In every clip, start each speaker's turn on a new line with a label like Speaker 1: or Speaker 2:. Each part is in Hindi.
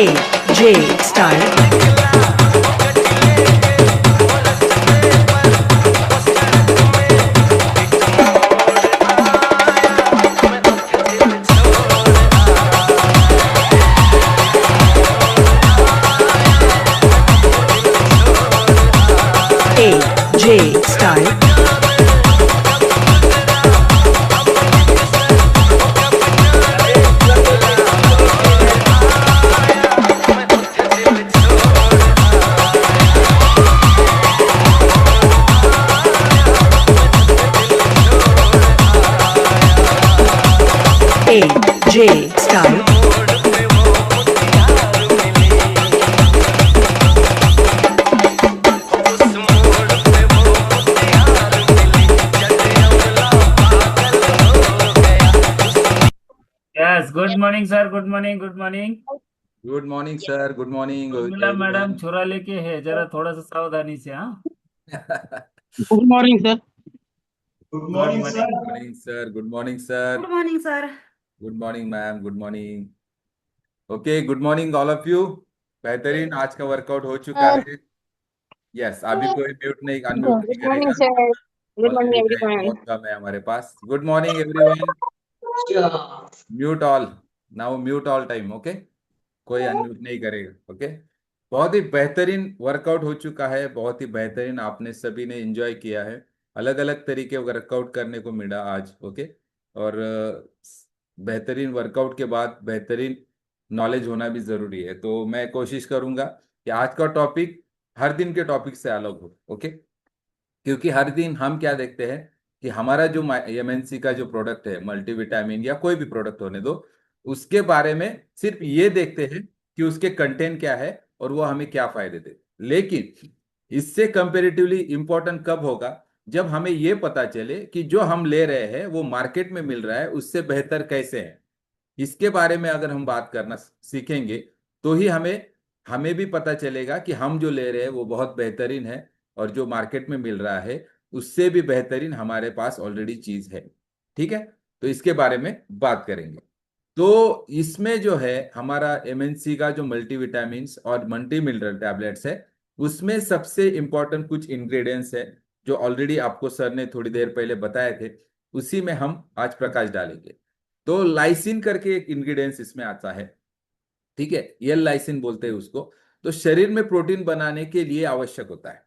Speaker 1: AJ Style. AJ Style. AJ Style.
Speaker 2: Yes, good morning sir, good morning, good morning.
Speaker 3: Good morning sir, good morning
Speaker 2: Urmila madam
Speaker 3: everyone.
Speaker 2: छुरा लेके है, जरा थोड़ा सा सावधानी से। हाँ,
Speaker 4: good morning sir.
Speaker 5: Good
Speaker 2: good
Speaker 5: morning
Speaker 2: morning.
Speaker 5: Sir.
Speaker 3: Morning sir, good morning sir.
Speaker 1: Good morning, sir.
Speaker 3: Good morning ma'am, good morning. Okay, good morning all of you. बेहतरीन, आज का वर्कआउट हो चुका है। यस, अभी कोई म्यूट नहीं, अनम्यूट नहीं
Speaker 4: गुड मॉर्निंग
Speaker 3: करेगा।
Speaker 4: Sir. Good morning
Speaker 3: already time
Speaker 4: everyone.
Speaker 3: बहुत कम है हमारे पास। Good morning everyone. Mute all. Now mute all time. Okay, कोई अनम्यूट नहीं करेगा। ओके, बहुत ही बेहतरीन वर्कआउट हो चुका है, बहुत ही बेहतरीन। आपने सभी ने एंजॉय किया है। अलग अलग तरीके वर्कआउट करने को मिला आज। ओके, और बेहतरीन वर्कआउट के बाद बेहतरीन नॉलेज होना भी जरूरी है। तो मैं कोशिश करूंगा कि आज का टॉपिक हर दिन के टॉपिक से अलग हो। ओके, क्योंकि हर दिन हम क्या देखते हैं कि हमारा जो एमएनसी का जो प्रोडक्ट है, मल्टीविटामिन या कोई भी प्रोडक्ट होने दो, उसके बारे में सिर्फ ये देखते हैं कि उसके कंटेंट क्या है और वो हमें क्या फायदे दे। लेकिन इससे कंपेरेटिवली इंपॉर्टेंट कब होगा, जब हमें ये पता चले कि जो हम ले रहे हैं वो मार्केट में मिल रहा है उससे बेहतर कैसे है। इसके बारे में अगर हम बात करना सीखेंगे तो ही हमें हमें भी पता चलेगा कि हम जो ले रहे हैं वो बहुत बेहतरीन है, और जो मार्केट में मिल रहा है उससे भी बेहतरीन हमारे पास ऑलरेडी चीज है। ठीक है, तो इसके बारे में बात करेंगे। तो इसमें जो है हमारा एमएनसी का जो मल्टीविटामिन्स और मल्टी मिनरल टैबलेट्स है, उसमें सबसे इंपॉर्टेंट कुछ इंग्रेडिएंट्स है जो ऑलरेडी आपको सर ने थोड़ी देर पहले बताए थे। उसी में हम आज प्रकाश डालेंगे। तो लाइसिन करके एक इंग्रेडिएंट्स इसमें आता है। ठीक है, एल लाइसिन बोलते हैं उसको। तो शरीर में प्रोटीन बनाने के लिए आवश्यक होता है।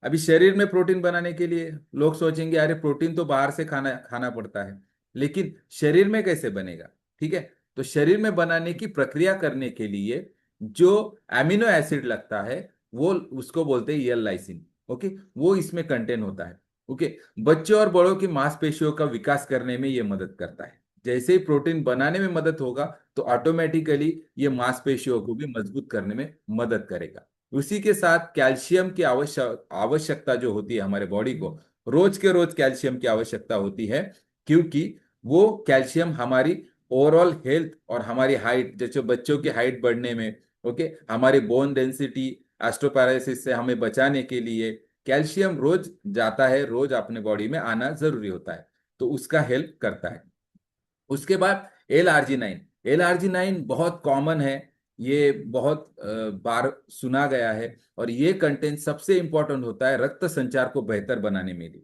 Speaker 3: अभी शरीर में प्रोटीन बनाने के लिए लोग सोचेंगे अरे प्रोटीन तो बाहर से खाना खाना पड़ता है, लेकिन शरीर में कैसे बनेगा। ठीक है, तो शरीर में बनाने की प्रक्रिया करने के लिए जो एमिनो एसिड लगता है वो उसको बोलते हैं यल लाइसिन। ओके, वो इसमें कंटेन होता है। ओके, बच्चों और बड़ों की मांसपेशियों का विकास करने में ये मदद करता है। जैसे ही प्रोटीन बनाने में मदद होगा तो ऑटोमेटिकली ये मांसपेशियों को भी मजबूत करने में मदद करेगा। उसी के साथ कैल्शियम की आवश्यकता जो होती है हमारे बॉडी को, रोज के रोज कैल्शियम की आवश्यकता होती है, क्योंकि वो कैल्शियम हमारी ओवरऑल हेल्थ और हमारी हाइट, जैसे बच्चों की हाइट बढ़ने में, ओके, हमारी बोन डेंसिटी, ऑस्टियोपोरोसिस से हमें बचाने के लिए कैल्शियम रोज जाता है, रोज अपने बॉडी में आना जरूरी होता है। तो उसका हेल्प करता है। उसके बाद L-आर्जिनाइन। L-आर्जिनाइन बहुत कॉमन है, ये बहुत बार सुना गया है, और ये कंटेंट सबसे इंपॉर्टेंट होता है रक्त संचार को बेहतर बनाने में लिए।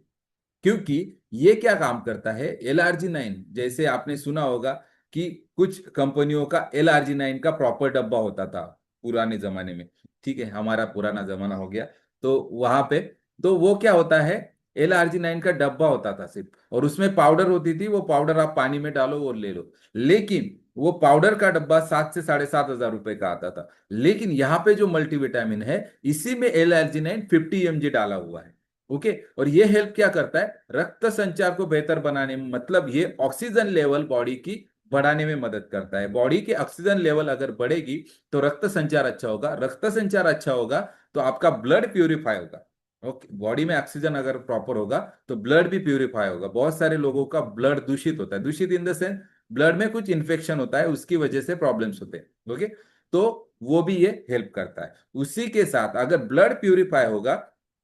Speaker 3: क्योंकि ये क्या काम करता है, L-आर्जिनाइन, जैसे आपने सुना होगा कि कुछ कंपनियों का L-आर्जिनाइन का प्रॉपर डब्बा होता था पुराने जमाने में। ठीक है, हमारा पुराना जमाना हो गया तो वहां पे, तो वो क्या होता है, L-आर्जिनाइन का डब्बा होता था सिर्फ, और उसमें पाउडर होती थी। वो पाउडर आप पानी में डालो और ले लो। लेकिन वो पाउडर का डब्बा 7 से 7,500 रुपए का आता था। लेकिन यहाँ पे जो मल्टीविटामिन है, इसी में L-आर्जिनाइन 50 mg डाला हुआ है। ओके, और ये हेल्प क्या करता है, रक्त संचार को बेहतर बनाने में, मतलब ये ऑक्सीजन लेवल बॉडी की बढ़ाने में मदद करता है। बॉडी की ऑक्सीजन लेवल अगर बढ़ेगी तो रक्त संचार अच्छा होगा, रक्त संचार अच्छा होगा तो आपका ब्लड प्यूरिफाई होगा। ओके, बॉडी में ऑक्सीजन अगर प्रॉपर होगा तो ब्लड भी प्यूरिफाई होगा। बहुत सारे लोगों का ब्लड दूषित होता है, दूषित इन द सेंस ब्लड में कुछ इन्फेक्शन होता है, उसकी वजह से प्रॉब्लम्स होते हैं। ओके, तो वो भी ये हेल्प करता है। उसी के साथ अगर ब्लड प्यूरिफाई होगा,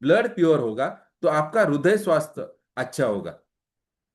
Speaker 3: ब्लड प्योर होगा, तो आपका हृदय स्वास्थ्य अच्छा होगा,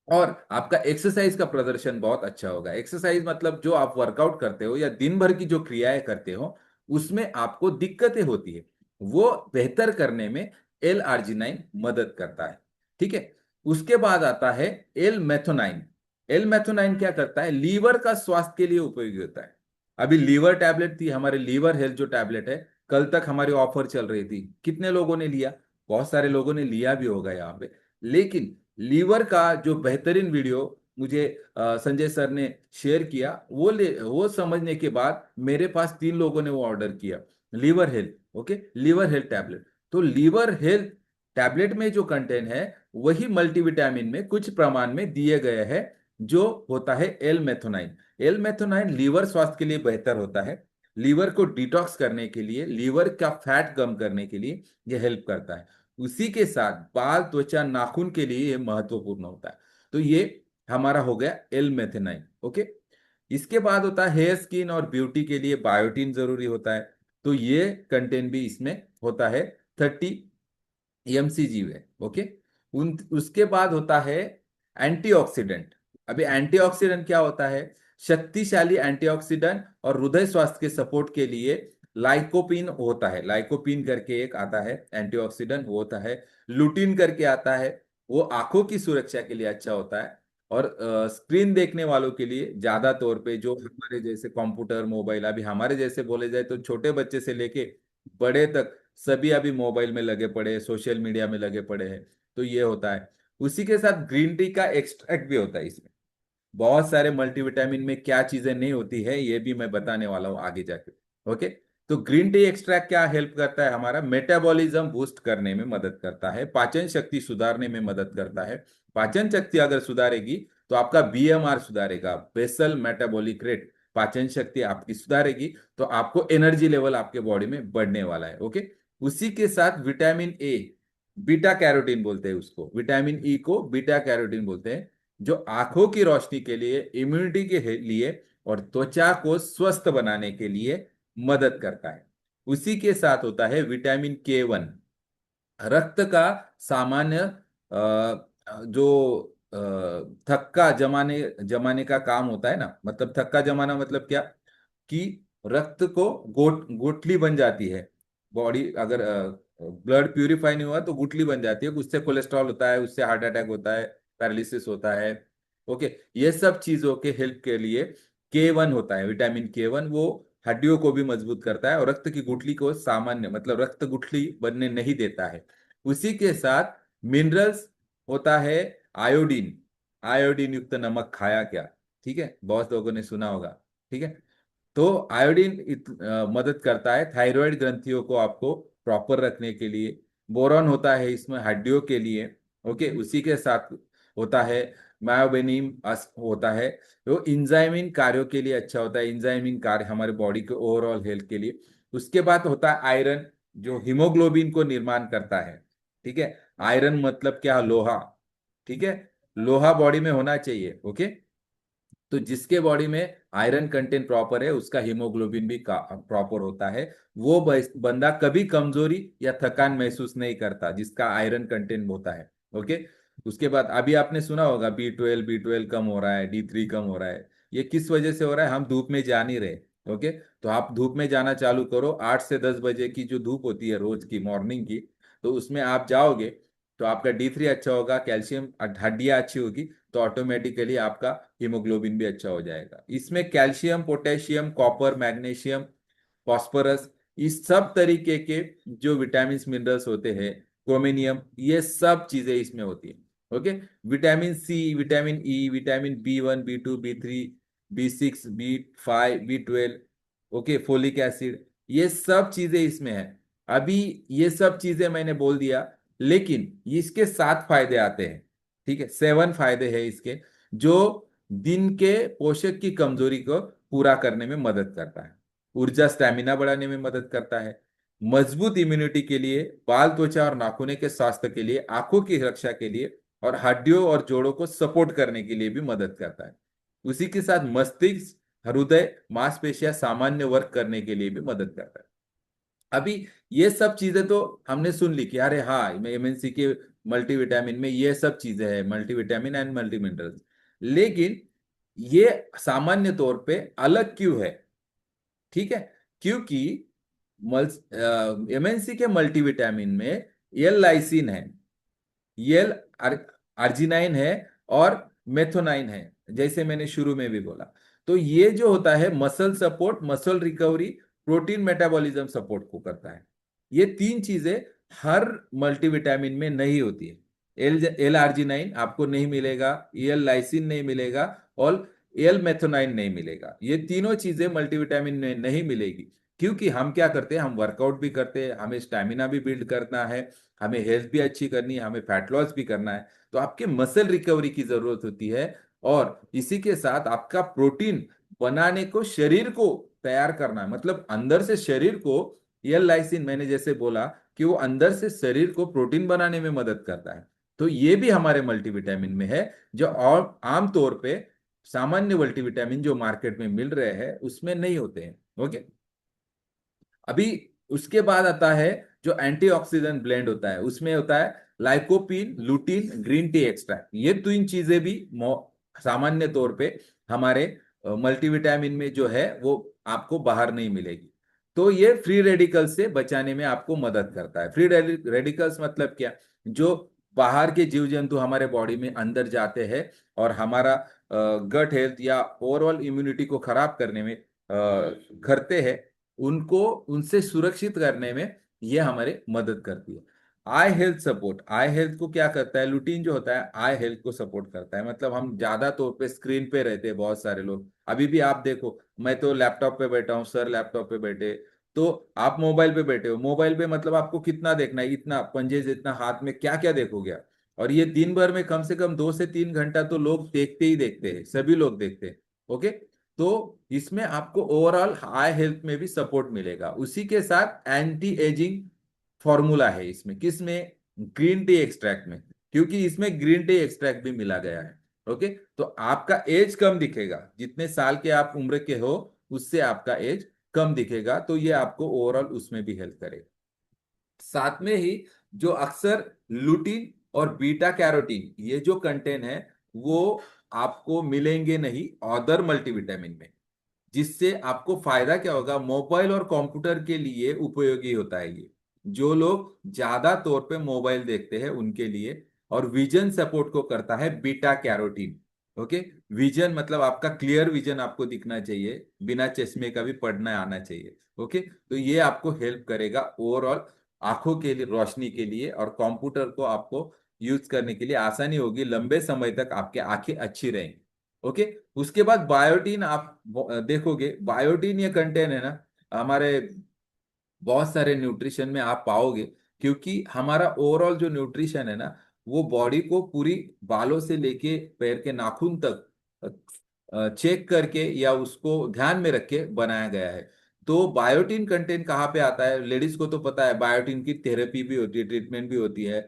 Speaker 3: और आपका एक्सरसाइज का प्रदर्शन बहुत अच्छा होगा। एक्सरसाइज मतलब जो आप वर्कआउट करते हो या दिन भर की जो क्रियाएं करते हो, उसमें आपको दिक्कतें होती है, वो बेहतर करने में एल आर्जिनाइन मदद करता है। ठीक है, उसके बाद आता है एल मैथोनाइन। एल मैथोनाइन क्या करता है, लीवर का स्वास्थ्य के लिए उपयोगी होता है। अभी लीवर टैबलेट थी, हमारे लीवर हेल्थ जो टैबलेट है, कल तक हमारी ऑफर चल रही थी, कितने लोगों ने लिया? बहुत सारे लोगों ने लिया भी होगा यहाँ पे। लेकिन लीवर का जो बेहतरीन वीडियो मुझे संजय सर ने शेयर किया, वो समझने के बाद मेरे पास 3 लोगों ने वो ऑर्डर किया, liver health. Okay, liver health tablet. तो लीवर हेल्थ टैबलेट में जो कंटेंट है वही मल्टीविटामिन में कुछ प्रमाण में दिए गए हैं, जो होता है एल मेथोनाइन। एल मेथोनाइन लीवर स्वास्थ्य के लिए बेहतर होता है, लीवर को डिटॉक्स करने के लिए, लीवर का फैट कम करने के लिए यह हेल्प करता है। उसी के साथ बाल, त्वचा, नाखून के लिए यह महत्वपूर्ण होता है। तो ये हमारा हो गया एल मेथेनाइन। ओके, इसके बाद होता है हेयर, स्किन और ब्यूटी के लिए बायोटीन जरूरी होता है, तो ये कंटेंट भी इसमें होता है 30 एमसीजी में। ओके, उसके बाद होता है एंटीऑक्सीडेंट। अभी एंटीऑक्सीडेंट क्या होता है? शक्तिशाली एंटीऑक्सीडेंट और हृदय स्वास्थ्य के सपोर्ट के लिए लाइकोपिन होता है। लाइकोपिन करके एक आता है एंटीऑक्सीडेंट, वो होता है। लुटीन करके आता है, वो आंखों की सुरक्षा के लिए अच्छा होता है। और स्क्रीन देखने वालों के लिए ज्यादा तौर पे, जो हमारे जैसे कंप्यूटर, मोबाइल, अभी हमारे जैसे बोले जाए तो छोटे बच्चे से लेके बड़े तक सभी अभी मोबाइल में लगे पड़े हैं, सोशल मीडिया में लगे पड़े हैं, तो ये होता है। उसी के साथ ग्रीन टी का एक्सट्रैक्ट भी होता है इसमें। बहुत सारे मल्टीविटामिन में क्या चीजें नहीं होती है ये भी मैं बताने वाला हूं आगे जाके। ओके, तो ग्रीन टी एक्सट्रैक्ट क्या हेल्प करता है? हमारा मेटाबॉलिज्म बूस्ट करने में मदद करता है, पाचन शक्ति सुधारने में मदद करता है। पाचन शक्ति अगर सुधारेगी तो आपका बीएमआर सुधारेगा, बेसल मेटाबॉलिक रेट। पाचन शक्ति आपकी सुधारेगी तो आपको एनर्जी लेवल आपके बॉडी में बढ़ने वाला है। ओके, उसी के साथ विटामिन ए, बीटा कैरोटीन बोलते हैं उसको, विटामिन ई को बीटा कैरोटीन बोलते हैं, जो आंखों की रोशनी के लिए, इम्यूनिटी के लिए और त्वचा को स्वस्थ बनाने के लिए मदद करता है। उसी के साथ होता है विटामिन के 1। रक्त का सामान्य जो थक्का जमाने जमाने का काम होता है ना, मतलब थक्का जमाना मतलब क्या, कि रक्त को गुठली बन जाती है। बॉडी अगर ब्लड प्यूरिफाई नहीं हुआ तो गुठली बन जाती है, उससे कोलेस्ट्रॉल होता है, उससे हार्ट अटैक होता है, पैरालिसिस होता है। ओके, ये सब चीजों के हेल्प के लिए के 1 होता है, विटामिन के 1। वो हड्डियों को भी मजबूत करता है और रक्त की गुठली को सामान्य, मतलब रक्त गुठली बनने नहीं देता है। उसी के साथ मिनरल्स होता है आयोडीन। आयोडीन युक्त नमक खाया क्या? ठीक है, बहुत लोगों ने सुना होगा। ठीक है, तो आयोडीन मदद करता है थायराइड ग्रंथियों को आपको प्रॉपर रखने के लिए। बोरॉन होता है इसमें हड्डियों के लिए। ओके, उसी के साथ होता है मायोबेनिम होता है, वो इंजाइमिन कार्यों के लिए अच्छा होता है, इंजाइमिन कार्य हमारे बॉडी के ओवरऑल हेल्थ के लिए। उसके बाद होता है आयरन, जो हीमोग्लोबिन को निर्माण करता है। ठीक है, आयरन मतलब क्या? लोहा। ठीक है, लोहा बॉडी में होना चाहिए। ओके, तो जिसके बॉडी में आयरन कंटेंट प्रॉपर है उसका हीमोग्लोबिन भी प्रॉपर होता है। वो बंदा कभी कमजोरी या थकान महसूस नहीं करता जिसका आयरन कंटेंट होता है। ओके, उसके बाद अभी आपने सुना होगा बी 12 कम हो रहा है, D3 कम हो रहा है। ये किस वजह से हो रहा है? हम धूप में जा नहीं रहे। ओके, तो आप धूप में जाना चालू करो, 8 से 10 बजे की जो धूप होती है रोज की, मॉर्निंग की, तो उसमें आप जाओगे तो आपका D3 अच्छा होगा, कैल्शियम, हड्डियां अच्छी होगी, तो ऑटोमेटिकली आपका हीमोग्लोबिन भी अच्छा हो जाएगा। इसमें calcium, potassium, copper, magnesium, phosphorus, इस सब तरीके के जो विटामिन मिनरल्स होते हैं, क्रोमिनियम, ये सब चीजें इसमें होती है। Okay, vitamin C, vitamin E, vitamin B1, B2, B3, B6, B5, B12, okay, folic acid, ये सब चीजें इसमें है। अभी ये सब चीजें मैंने बोल दिया, लेकिन इसके 7 फायदे आते हैं। ठीक है, 7 फायदे हैं इसके, जो दिन के पोषक की कमजोरी को पूरा करने में मदद करता है। ऊर्जा, स्टैमिना बढ़ाने में मदद करता है, मजबूत इम्यूनिटी के लिए, बाल, त्वचा और नाखूनों के स्वास्थ्य के लिए, आंखों की रक्षा के लिए और हड्डियों और जोड़ों को सपोर्ट करने के लिए भी मदद करता है। उसी के साथ मस्तिष्क, हृदय, मांसपेशियां सामान्य वर्क करने के लिए भी मदद करता है। अभी ये सब चीजें तो हमने सुन ली कि अरे हाँ, एमएनसी के मल्टीविटामिन में ये सब चीजें हैं, मल्टीविटामिन एंड मल्टी मिनरल्स, लेकिन ये सामान्य तौर पे अलग क्यों है? ठीक है, क्योंकि एमएनसी के मल्टीविटामिन में एल लाइसिन है, एल अर्जिनाइन है और मेथोनाइन है, जैसे मैंने शुरू में भी बोला। तो ये जो होता है muscle support, muscle recovery, protein metabolism support को करता है। ये तीन चीजें हर मल्टीविटामिन में नहीं होती है। एल आर्जिनाइन आपको नहीं मिलेगा, एल लाइसिन नहीं मिलेगा और एल मेथोनाइन नहीं मिलेगा। ये तीनों चीजें मल्टीविटामिन में नहीं मिलेगी, क्योंकि हम क्या करते हैं, हम वर्कआउट भी करते हैं, हमें स्टैमिना भी बिल्ड करना है, हमें हेल्थ भी अच्छी करनी है, हमें फैट लॉस भी करना है। तो आपके मसल रिकवरी की जरूरत होती है और इसी के साथ आपका प्रोटीन बनाने को, शरीर को तैयार करना है, मतलब अंदर से शरीर को। एल लाइसिन मैंने जैसे बोला कि वो अंदर से शरीर को प्रोटीन बनाने में मदद करता है। तो ये भी हमारे मल्टीविटामिन में है, जो और आमतौर पे सामान्य मल्टीविटामिन जो मार्केट में मिल रहे हैं उसमें नहीं होते हैं। ओके, अभी उसके बाद आता है जो एंटीऑक्सीडेंट ब्लेंड होता है, उसमें होता है लाइकोपीन, लुटीन, ग्रीन टी एक्सट्रैक्ट। ये तीन चीजें भी सामान्य तौर पे हमारे मल्टीविटामिन में जो है वो आपको बाहर नहीं मिलेगी। तो ये फ्री रेडिकल से बचाने में आपको मदद करता है। फ्री रेडिकल्स मतलब क्या, जो बाहर के जीव जंतु हमारे बॉडी में अंदर जाते हैं और हमारा गट हेल्थ या ओवरऑल इम्यूनिटी को खराब करने में करते हैं, उनको उनसे सुरक्षित करने में ये हमारे मदद करती है। आई हेल्थ सपोर्ट, आई हेल्थ को क्या करता है, लुटीन जो होता है आई हेल्थ को सपोर्ट करता है। मतलब हम ज्यादा तौर पे स्क्रीन पे रहते हैं, बहुत सारे लोग अभी भी, आप देखो मैं तो लैपटॉप पे बैठा हूँ, सर लैपटॉप पे बैठे, तो आप मोबाइल पे बैठे हो। मोबाइल पे मतलब आपको कितना देखना है, इतना पंजे जितना हाथ में क्या क्या देखोगे आप। और ये दिन भर में कम से कम 2 से 3 घंटा तो लोग देखते ही देखते हैं, सभी लोग देखते हैं। ओके, तो इसमें आपको ओवरऑल आई हेल्थ में भी सपोर्ट मिलेगा। उसी के साथ एंटी एजिंग फॉर्मूला है इसमें, किसमें, ग्रीन टी एक्सट्रैक्ट में, क्योंकि इसमें ग्रीन टी एक्सट्रैक्ट भी मिला गया है। ओके, तो आपका एज कम दिखेगा, जितने साल के आप उम्र के हो उससे आपका एज कम दिखेगा, तो ये आपको ओवरऑल उसमें भी हेल्प करेगा। साथ में ही जो अक्सर लुटीन और बीटा कैरोटीन ये जो कंटेंट है वो आपको मिलेंगे नहीं अदर मल्टीविटामिन में, जिससे आपको फायदा क्या होगा, मोबाइल और कंप्यूटर के लिए उपयोगी होता है ये, जो लोग ज्यादा तौर पे मोबाइल देखते हैं उनके लिए। और विजन सपोर्ट को करता है बीटा कैरोटीन। ओके, विजन मतलब आपका क्लियर विजन आपको दिखना चाहिए, बिना चश्मे का भी पढ़ना आना चाहिए। ओके, तो ये आपको हेल्प करेगा ओवरऑल आंखों के लिए, रोशनी के लिए, और कंप्यूटर को आपको यूज करने के लिए आसानी होगी, लंबे समय तक आपके आंखें अच्छी रहेंगी। ओके, उसके बाद बायोटीन आप देखोगे, बायोटीन ये कंटेंट है ना हमारे बहुत सारे न्यूट्रिशन में आप पाओगे, क्योंकि हमारा ओवरऑल जो न्यूट्रिशन है ना वो बॉडी को पूरी बालों से लेके पैर के नाखून तक चेक करके या उसको ध्यान में रख के बनाया गया है। तो बायोटीन कंटेंट कहाँ पे आता है, लेडीज को तो पता है बायोटीन की थेरेपी भी होती है, ट्रीटमेंट भी होती है।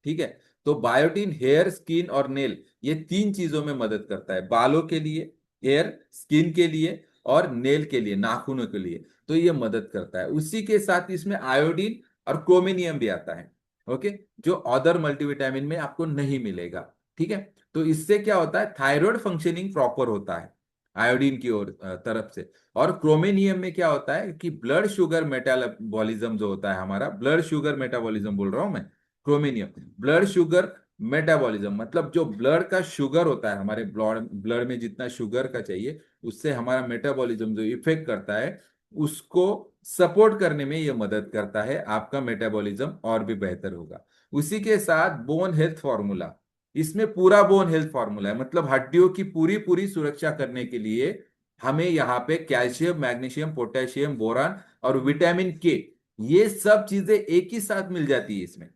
Speaker 3: ठीक है, तो बायोटीन हेयर, स्किन और नेल, ये तीन चीजों में मदद करता है, बालों के लिए, हेयर स्किन के लिए और नेल के लिए, नाखूनों के लिए। तो ये मदद करता है। उसी के साथ इसमें आयोडीन और क्रोमिनियम भी आता है। ओके, जो अदर मल्टीविटामिन में आपको नहीं मिलेगा। ठीक है, तो इससे क्या होता है, थायराइड फंक्शनिंग प्रॉपर होता है आयोडीन की ओर तरफ से। और क्रोमिनियम में क्या होता है कि ब्लड शुगर मेटाबॉलिज्म जो होता है, हमारा ब्लड शुगर मेटाबॉलिज्म बोल रहा हूं मैं, क्रोमिनियम ब्लड शुगर मेटाबॉलिज्म, मतलब जो ब्लड का शुगर होता है, हमारे ब्लड ब्लड में जितना शुगर का चाहिए उससे हमारा मेटाबॉलिज्म जो इफेक्ट करता है उसको सपोर्ट करने में ये मदद करता है, आपका मेटाबॉलिज्म और भी बेहतर होगा। उसी के साथ बोन हेल्थ फॉर्मूला, इसमें पूरा बोन हेल्थ फॉर्मूला है, मतलब हड्डियों की पूरी पूरी सुरक्षा करने के लिए हमें यहाँ पे कैल्शियम, मैग्नीशियम, पोटेशियम, बोरान और विटामिन के, ये सब चीजें एक ही साथ मिल जाती है इसमें।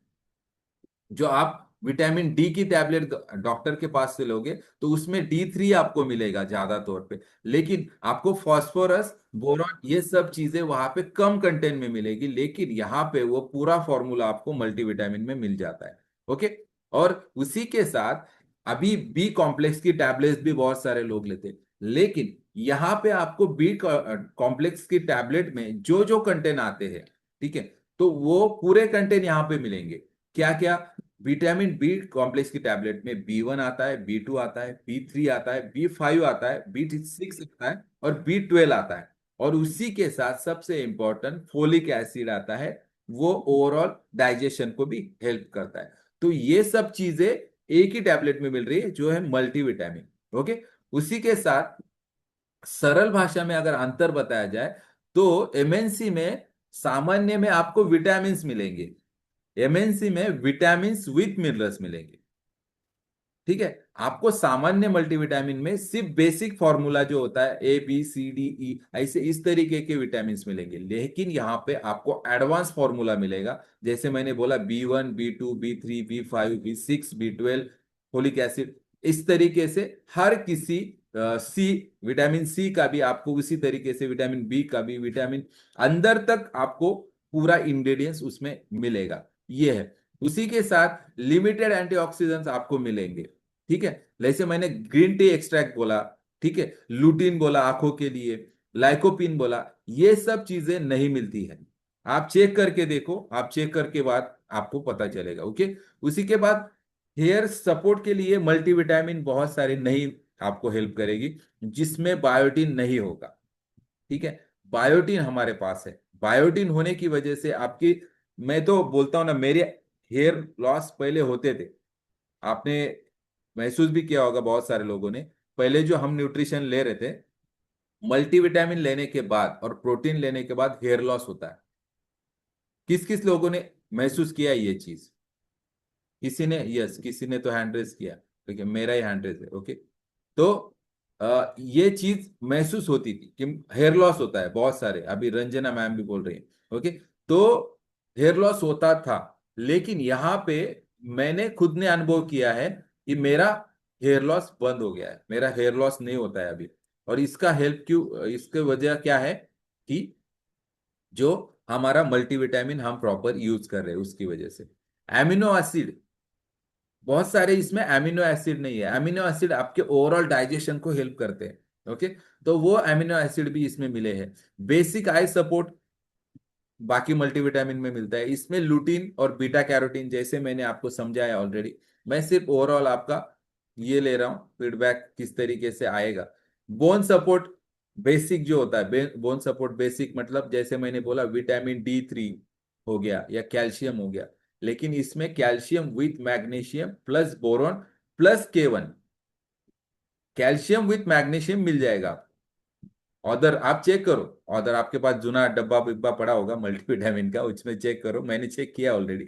Speaker 3: जो आप विटामिन डी की टैबलेट डॉक्टर के पास से लोगे तो उसमें D3 आपको मिलेगा ज्यादा तौर पे, लेकिन आपको फास्फोरस, बोरॉन, ये सब चीजें वहां पे कम कंटेंट में मिलेगी, लेकिन यहाँ पे वो पूरा फॉर्मूला आपको मल्टीविटामिन में मिल जाता है। ओके, और उसी के साथ अभी बी कॉम्प्लेक्स की टैबलेट्स भी बहुत सारे लोग लेते हैं, लेकिन यहाँ पे आपको बी कॉम्प्लेक्स की टैबलेट में जो जो कंटेंट आते हैं, ठीक है, तो वो पूरे कंटेंट यहाँ पे मिलेंगे। क्या क्या, विटामिन बी कॉम्प्लेक्स की टैबलेट में B1 आता है, B2 आता है, B3 आता है, B5 आता है, B6 आता है और B12 आता है। और उसी के साथ सबसे इंपॉर्टेंट फोलिक एसिड आता है, वो ओवरऑल डाइजेशन को भी हेल्प करता है। तो ये सब चीजें एक ही टैबलेट में मिल रही है, जो है मल्टीविटामिन। ओके, उसी के साथ सरल भाषा में अगर अंतर बताया जाए तो एमएनसी में सामान्य में आपको विटामिन्स मिलेंगे, एमएनसी में विटामिन्स विथ मिनरल्स मिलेंगे। ठीक है, आपको सामान्य मल्टीविटामिन में सिर्फ बेसिक फॉर्मूला जो होता है ABCDE ऐसे इस तरीके के विटामिन मिलेंगे, लेकिन यहाँ पे आपको एडवांस फॉर्मूला मिलेगा। जैसे मैंने बोला B1, B2, B3, B5, B6, B12, folic acid, इस तरीके से हर किसी सी, विटामिन सी का भी आपको उसी तरीके से, विटामिन बी का भी, विटामिन अंदर तक आपको पूरा इंग्रेडिएंट्स उसमें मिलेगा। ये है, उसी के साथ लिमिटेड एंटीऑक्सीडेंट्स आपको मिलेंगे। ठीक है, जैसे मैंने ग्रीन टी एक्सट्रैक्ट बोला, ठीक है, लुटीन बोला आंखों के लिए, लाइकोपिन बोला, ये सब चीजें नहीं मिलती है। आप चेक करके देखो, आप चेक करके बाद आपको पता चलेगा। ओके, उसी के बाद हेयर सपोर्ट के लिए मल्टीविटामिन बहुत सारे नहीं आपको हेल्प करेगी, जिसमें बायोटिन नहीं होगा। ठीक है, बायोटिन हमारे पास है। बायोटिन होने की वजह से आपकी, मैं तो बोलता हूं ना, मेरे हेयर लॉस पहले होते थे, आपने महसूस भी किया होगा बहुत सारे लोगों ने। पहले जो हम न्यूट्रिशन ले रहे थे, मल्टीविटामिन लेने के बाद और प्रोटीन लेने के बाद हेयर लॉस होता है। किस किस लोगों ने महसूस किया ये चीज? किसी ने, यस, किसी ने तो हैंड रेज किया। ठीक है, मेरा ही हैंड रेज है। ओके, तो ये चीज महसूस होती थी कि हेयर लॉस होता है बहुत सारे, अभी रंजना मैम भी बोल रही है। ओके, तो हेयर लॉस होता था, लेकिन यहाँ पे मैंने खुद ने अनुभव किया है कि मेरा हेयर लॉस बंद हो गया है, मेरा हेयर लॉस नहीं होता है अभी। और इसका हेल्प क्यों, इसके वजह क्या है कि जो हमारा मल्टीविटामिन हम प्रॉपर यूज कर रहे हैं उसकी वजह से। एमिनो एसिड, बहुत सारे इसमें एमिनो एसिड नहीं है। एमिनो एसिड आपके ओवरऑल डाइजेशन को हेल्प करते हैं। ओके, तो वो एमिनो एसिड भी इसमें मिले हैं। बेसिक आई सपोर्ट बाकी मल्टीविटामिन में मिलता है, इसमें लुटीन और बीटा कैरोटीन, जैसे मैंने आपको समझाया ऑलरेडी। मैं सिर्फ ओवरऑल आपका ये ले रहा हूँ फीडबैक किस तरीके से आएगा। बोन सपोर्ट बेसिक जो होता है, बोन सपोर्ट बेसिक मतलब जैसे मैंने बोला विटामिन D3 हो गया या कैल्शियम हो गया, लेकिन इसमें calcium with magnesium plus boron plus K1, calcium with magnesium मिल जाएगा। ऑर्डर आप चेक करो, ऑर्डर आपके पास जुना डब्बा बिब्बा पड़ा होगा मल्टीविटामिन का, उसमें चेक करो, मैंने चेक किया ऑलरेडी।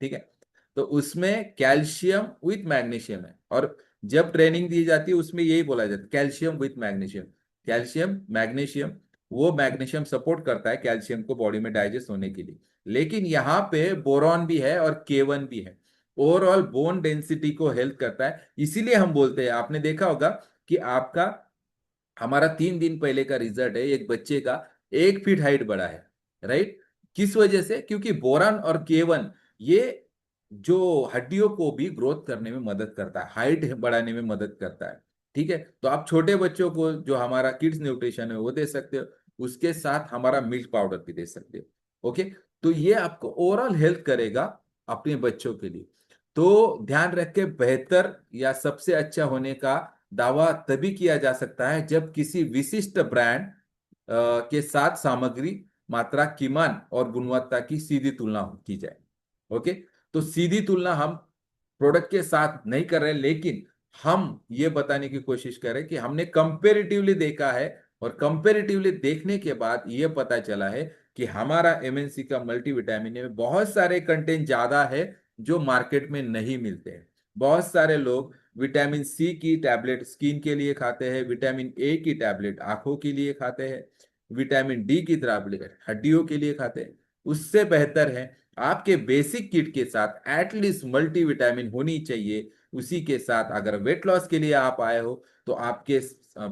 Speaker 3: ठीक है, तो उसमें कैल्शियम विथ मैग्नीशियम है, और जब ट्रेनिंग दी जाती है उसमें यही बोला जाता है calcium with magnesium. Calcium magnesium, वो मैग्नीशियम सपोर्ट करता है कैल्शियम को बॉडी में डाइजेस्ट होने के लिए, लेकिन यहाँ पे बोरॉन भी है और K1 भी है, ओवरऑल बोन डेंसिटी को हेल्प करता है। इसीलिए हम बोलते हैं, आपने देखा होगा कि आपका, हमारा 3 दिन पहले का रिजल्ट है, एक बच्चे का 1 फीट हाइट बढ़ा है। राइट, किस वजह से? क्योंकि बोरान और K1 ये जो हड्डियों को भी ग्रोथ करने में मदद करता है, हाइट बढ़ाने में मदद करता है। ठीक है, तो आप छोटे बच्चों को जो हमारा किड्स न्यूट्रिशन है वो दे सकते हो, उसके साथ हमारा मिल्क पाउडर भी दे सकते हो। ओके, तो ये आपको ओवरऑल हेल्प करेगा अपने बच्चों के लिए। तो ध्यान रख के, बेहतर या सबसे अच्छा होने का दावा तभी किया जा सकता है जब किसी विशिष्ट ब्रांड के साथ सामग्री, मात्रा, कीमत और गुणवत्ता की सीधी तुलना की जाए। ओके, तो सीधी तुलना हम प्रोडक्ट के साथ नहीं कर रहे, लेकिन हम ये बताने की कोशिश कर रहे हैं कि हमने कंपेरेटिवली देखा है, और कंपेरेटिवली देखने के बाद ये पता चला है कि हमारा एमएनसी का मल्टीविटामिन में बहुत सारे कंटेंट ज्यादा है जो मार्केट में नहीं मिलते हैं। बहुत सारे लोग विटामिन सी की टैबलेट स्किन के लिए खाते हैं, विटामिन ए की टैबलेट आंखों के लिए खाते हैं, विटामिन डी की टैबलेट हड्डियों के लिए खाते हैं। उससे बेहतर है आपके बेसिक किट के साथ एटलीस्ट मल्टीविटामिन होनी चाहिए। उसी के साथ अगर वेट लॉस के लिए आप आए हो तो आपके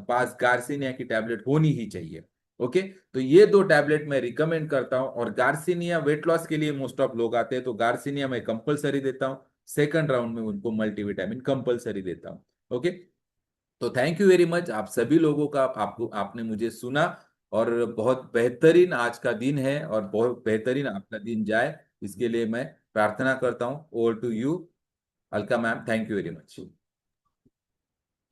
Speaker 3: पास गार्सिनिया की टैबलेट होनी ही चाहिए। ओके, तो ये 2 टैबलेट मैं रिकमेंड करता हूं, और गार्सिनिया वेट लॉस के लिए मोस्ट ऑफ लोग आते हैं, तो गार्सिनिया मैं कंपलसरी देता हूं, सेकंड राउंड में उनको मल्टीविटामिन कंपलसरी देता हूं। ओके, तो थैंक यू वेरी मच आप सभी लोगों का, आपको, आपने मुझे सुना, और बहुत बेहतरीन आज का दिन है, और बहुत बेहतरीन आपका दिन जाए, इसके लिए मैं प्रार्थना करता हूँ। Over to you Alka ma'am, thank you very much.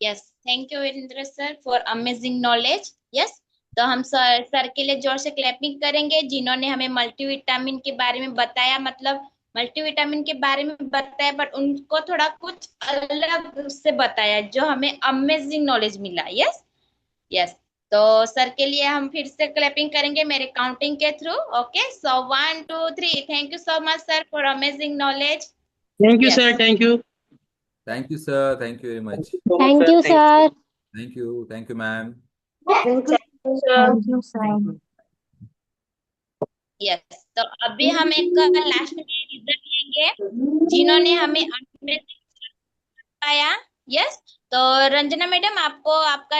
Speaker 5: Yes, thank you, Virendra sir, for amazing knowledge. Yes, तो हम सर के लिए जोर से क्लैपिंग करेंगे, जिन्होंने हमें मल्टीविटामिन के बारे में बताया, मतलब मल्टीविटामिन के बारे में बताया, बट उनको थोड़ा कुछ अलग से बताया, जो हमें अमेजिंग नॉलेज मिला। Yes yes. तो सर के लिए हम फिर से क्लैपिंग करेंगे मेरे काउंटिंग के through. Okay, so 1 2 3। Thank you so much sir for amazing knowledge.
Speaker 4: Thank you,
Speaker 5: Yes.
Speaker 4: sir. Thank you.
Speaker 3: Thank you, sir. Thank you very much.
Speaker 6: Thank you, sir.
Speaker 3: Thank you. Thank you, ma'am.
Speaker 5: Yes, तो अभी हम एक लास्ट में रिजल्ट लेंगे, जिन्होंने हमें amazing बताया। यस, तो रंजना मैडम, आपको आपका